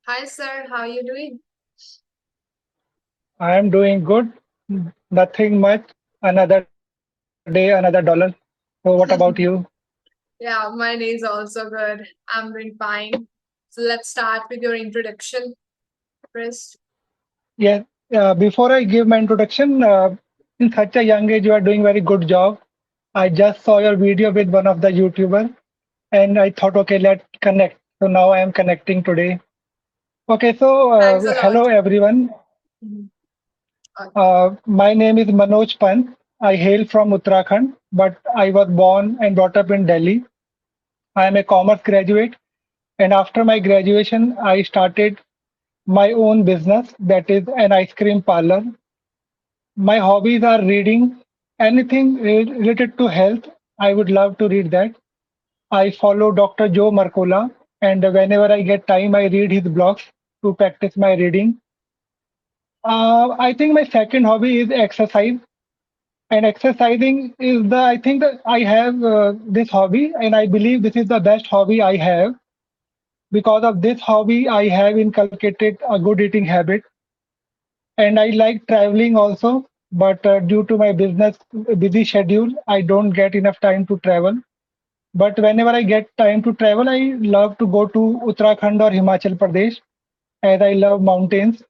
Hi, sir. How are you doing? I am doing good. Nothing much. Another day, another dollar. So what about you? Yeah, mine is also good. I'm doing fine. So let's start with your introduction first. Yes. Before I give my introduction, in such a young age, you are doing very good job. I just saw your video with one of the YouTuber, and I thought, okay, let's connect. So now I am connecting today. Okay, so Thanks a lot. hello everyone. Mhm. My name is Manoj Pant. I hail from Uttarakhand, but I was born and brought up in Delhi. I am a commerce graduate, and after my graduation, I started my own business that is an ice cream parlor. My hobbies are reading anything related to health. I would love to read that. I follow Dr. Joe Mercola, and whenever I get time, I read his blogs to practice my reading. I think my second hobby is exercise, and exercising is the I think that I have this hobby, and I believe this is the best hobby I have. Because of this hobby, I have inculcated a good eating habit. And I like traveling also, but due to my business busy schedule, I don't get enough time to travel. But whenever I get time to travel, I love to go to Uttarakhand or Himachal Pradesh, as I love mountains.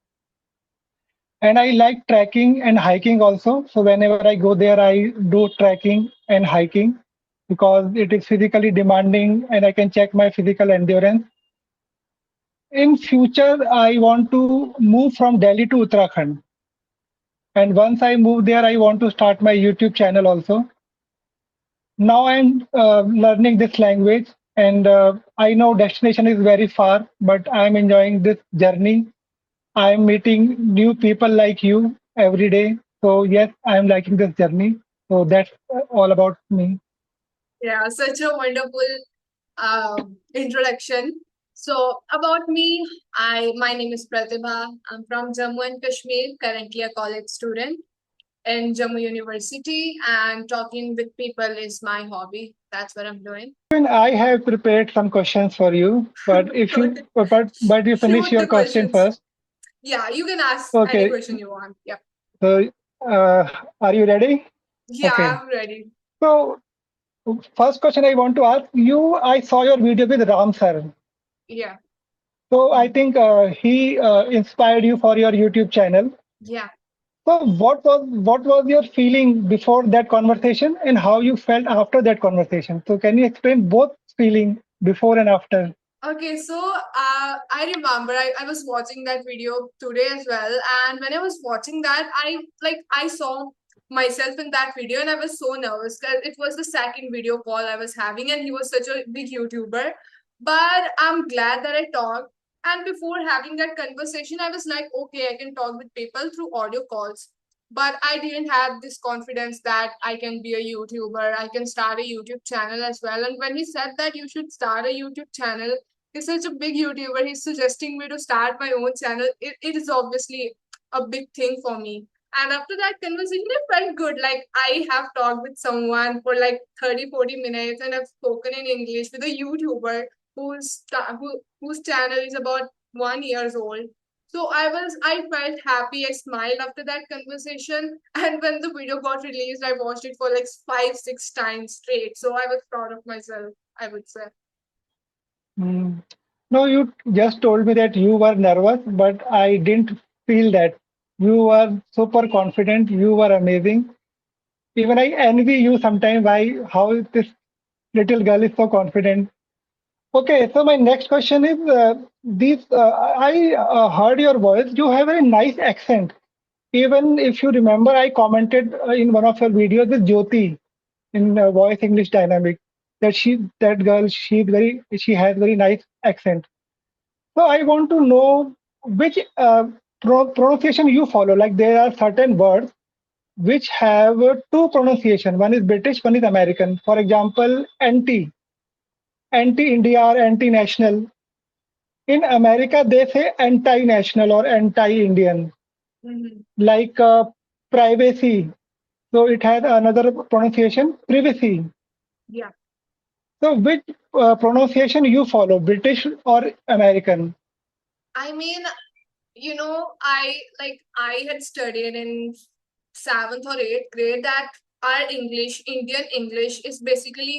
And I like trekking and hiking also. So whenever I go there, I do trekking and hiking because it is physically demanding and I can check my physical endurance. In future, I want to move from Delhi to Uttarakhand. And once I move there, I want to start my YouTube channel also. Now I'm learning this language, and I know destination is very far, but I'm enjoying this journey. I'm meeting new people like you every day. So yes, I'm liking this journey. So that's all about me. Yeah, such a wonderful introduction. So about me, my name is Pratibha. I'm from Jammu and Kashmir, currently a college student in Jammu University, and talking with people is my hobby. That's what I'm doing. Even I have prepared some questions for you, but if Good. you but you finish Shoot your the question questions. first. Yeah, you can ask any Okay. question you want. Yeah. So are you ready? Yeah, Okay. I'm ready. So first question I want to ask you, I saw your video with Ram sir. Yeah. So I Mhm. think he inspired you for your YouTube channel. Yeah. So what was your feeling before that conversation and how you felt after that conversation? So can you explain both feeling before and after? Okay, so I remember I was watching that video today as well, and when I was watching that, I saw myself in that video, and I was so nervous because it was the second video call I was having, and he was such a big YouTuber. But I'm glad that I talked. And before having that conversation, I was like, okay, I can talk with people through audio calls. But I didn't have this confidence that I can be a YouTuber, I can start a YouTube channel as well. And when he said that you should start a YouTube channel, he's such a big YouTuber. He's suggesting me to start my own channel. It is obviously a big thing for me. And after that conversation, I felt good. Like I have talked with someone for like 30, 40 minutes and I've spoken in English with a YouTuber whose channel is about 1 years old. So I felt happy. I smiled after that conversation. And when the video got released, I watched it for like five, 6 times straight. So I was proud of myself, I would say. Hmm. No, you just told me that you were nervous, but I didn't feel that. You were super confident. You were amazing. Even I envy you sometimes why how this little girl is so confident. Okay, so my next question is these. I heard your voice. You have a nice accent. Even if you remember, I commented in one of your videos with Jyoti in Voice English Dynamic that that girl, she has very nice accent. So I want to know which pronunciation you follow. Like there are certain words which have two pronunciation. One is British, one is American. For example, anti-India or anti-national. In America, they say anti-national or anti-Indian. Mhm. Like privacy. So it has another pronunciation, privacy. Yeah. So which pronunciation you follow, British or American? I mean, I had studied in seventh or eighth grade that our English, Indian English, is basically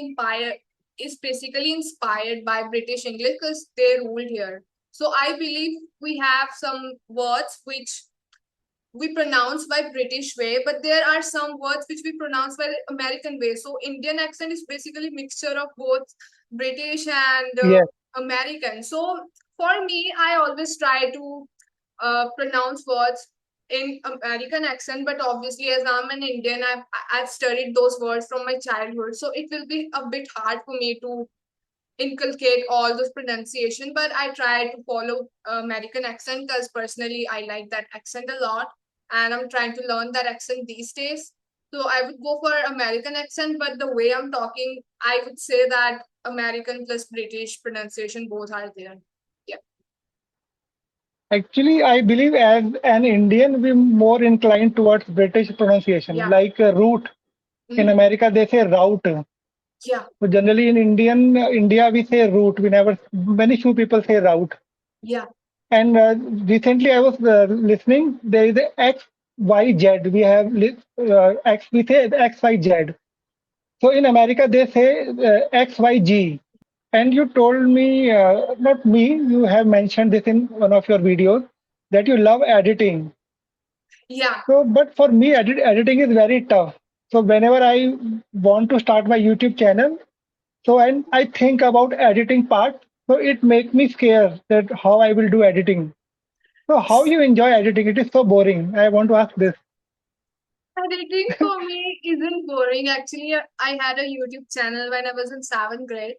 inspired by British English because they ruled here. So I believe we have some words which we pronounce by British way, but there are some words which we pronounce by the American way. So Indian accent is basically mixture of both British and Yes. American. So for me, I always try to pronounce words in American accent, but obviously, as I'm an Indian, I've studied those words from my childhood, so it will be a bit hard for me to inculcate all those pronunciation. But I try to follow American accent because personally, I like that accent a lot, and I'm trying to learn that accent these days. So I would go for American accent, but the way I'm talking, I would say that American plus British pronunciation both are there. Yeah, Actually, I believe as an Indian, we're more inclined towards British pronunciation. yeah, Like route in mhm, America, they say route. yeah, So generally in India, we say route. We never, many few people say route. yeah. And recently, I was listening. There is a X, Y, Z. We have X. We say X, Y, Z. So in America, they say X, Y, G. And you told me, not me, you have mentioned this in one of your videos that you love editing. Yeah. So, but for me, editing is very tough. So whenever I want to start my YouTube channel, so and I think about editing part, so it makes me scared that how I will do editing. So how you enjoy editing? It is so boring. I want to ask this. Editing for me isn't boring. Actually, I had a YouTube channel when I was in seventh grade.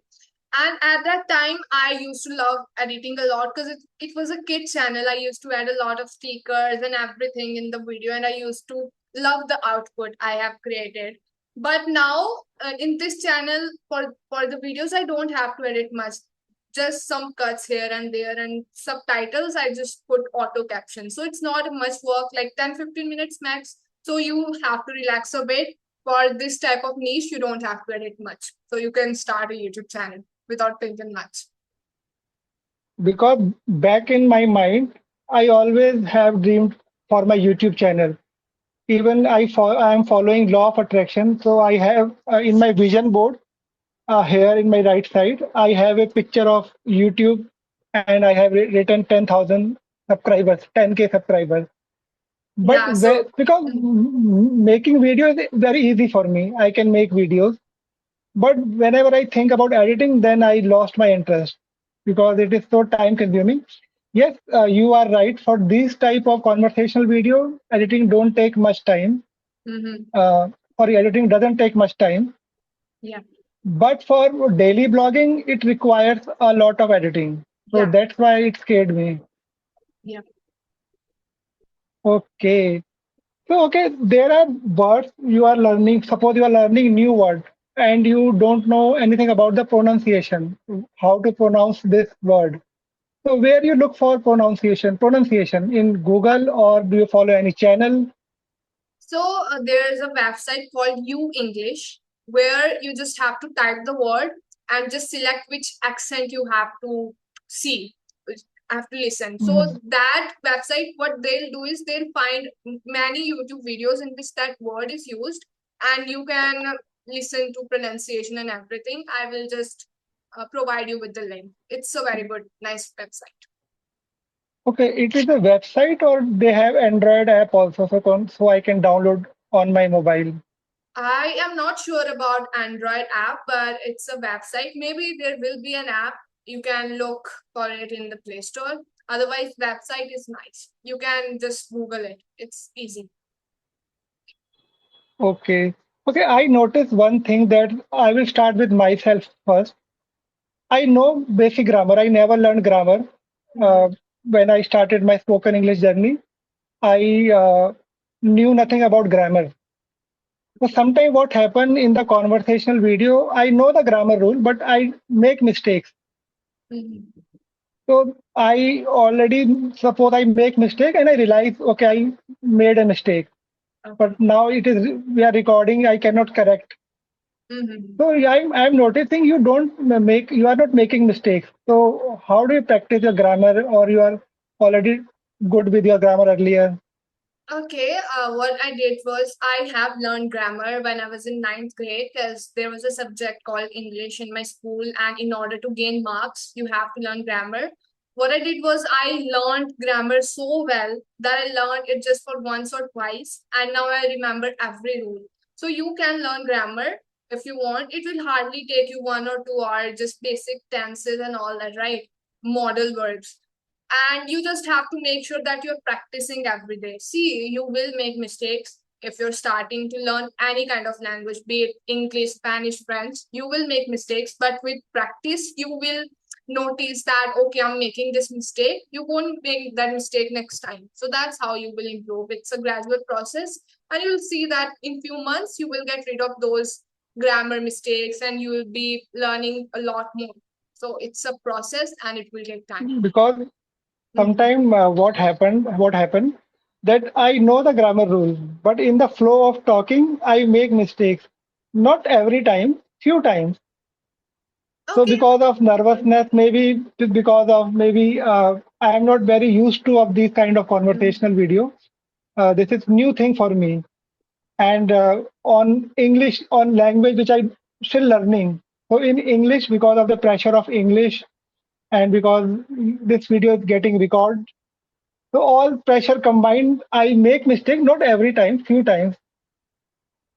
And at that time, I used to love editing a lot because it was a kid channel. I used to add a lot of stickers and everything in the video, and I used to love the output I have created. But now, in this channel, for the videos, I don't have to edit much. Just some cuts here and there, and subtitles, I just put auto caption. So it's not much work, like 10-15 minutes max. So you have to relax a bit. For this type of niche, you don't have to edit much. So you can start a YouTube channel without thinking much. Because back in my mind, I always have dreamed for my YouTube channel. Even I am following law of attraction. So I have in my vision board here in my right side, I have a picture of YouTube and I have written 10,000 subscribers, 10K subscribers. But Yeah. So because making videos is very easy for me, I can make videos. But whenever I think about editing, then I lost my interest because it is so time consuming. Yes, you are right. For this type of conversational video, editing don't take much time. mhm, Uh, for editing doesn't take much time. yeah, But for daily blogging, it requires a lot of editing. So yeah, that's why it scared me. yeah. Okay. So, okay, there are words you are learning. Suppose you are learning new word and you don't know anything about the pronunciation, how to pronounce this word. So, where you look for pronunciation in Google or do you follow any channel? So there's a website called You English where you just have to type the word and just select which accent you have to see, which have to listen. So Mm. that website, what they'll do is they'll find many YouTube videos in which that word is used, and you can listen to pronunciation and everything. I will just provide you with the link. It's a very good, nice website. Okay, it is a website or they have Android app also, so I can download on my mobile. I am not sure about Android app, but it's a website. Maybe there will be an app. You can look for it in the Play Store. Otherwise, website is nice. You can just Google it. It's easy. Okay. Okay, I noticed one thing that I will start with myself first. I know basic grammar. I never learned grammar. Mhm. Uh, when I started my spoken English journey, I knew nothing about grammar. So Okay. sometimes what happened in the conversational video, I know the grammar rule, but I make mistakes. Mhm. So I already suppose I make mistake and I realize, okay, I made a mistake. Okay. But now it is we are recording, I cannot correct. Mhm. So yeah, I'm noticing you don't make you are not making mistakes. So how do you practice your grammar or your? already good with your grammar earlier? Okay, what I did was I have learned grammar when I was in ninth grade because there was a subject called English in my school, and in order to gain marks, you have to learn grammar. What I did was I learned grammar so well that I learned it just for once or twice, and now I remember every rule. So you can learn grammar if you want. It will hardly take you 1 or 2 hours, just basic tenses and all that, right? Model verbs, and you just have to make sure that you're practicing every day. See, you will make mistakes if you're starting to learn any kind of language, be it English, Spanish, French. You will make mistakes, but with practice you will notice that okay, I'm making this mistake. You won't make that mistake next time. So that's how you will improve. It's a gradual process, and you'll see that in few months you will get rid of those grammar mistakes and you will be learning a lot more. So it's a process and it will take time. Because Mhm. sometime what happened that I know the grammar rules, but in the flow of talking, I make mistakes. Not every time, few times. So Okay. because of Mhm. nervousness, maybe because of maybe I am not very used to of these kind of Mhm. conversational video. This is new thing for me. And on English, on language which I still learning. So in English, because of the pressure of English, and because this video is getting recorded, so all pressure combined, I make mistake. Not every time, few times.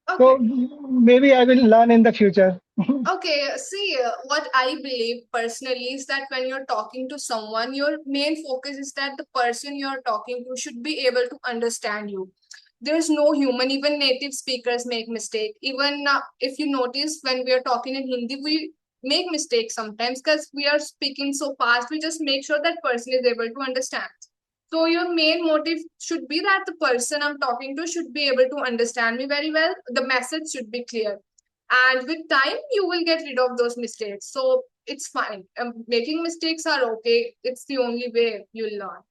Okay. So maybe I will learn in the future. Okay, see, what I believe personally is that when you're talking to someone, your main focus is that the person you're talking to should be able to understand you. There's no human, even native speakers make mistake. Even if you notice when we are talking in Hindi, we make mistakes sometimes because we are speaking so fast. We just make sure that person is able to understand. So your main motive should be that the person I'm talking to should be able to understand me very well. The message should be clear, and with time you will get rid of those mistakes. So it's fine. Making mistakes are okay. It's the only way you'll learn.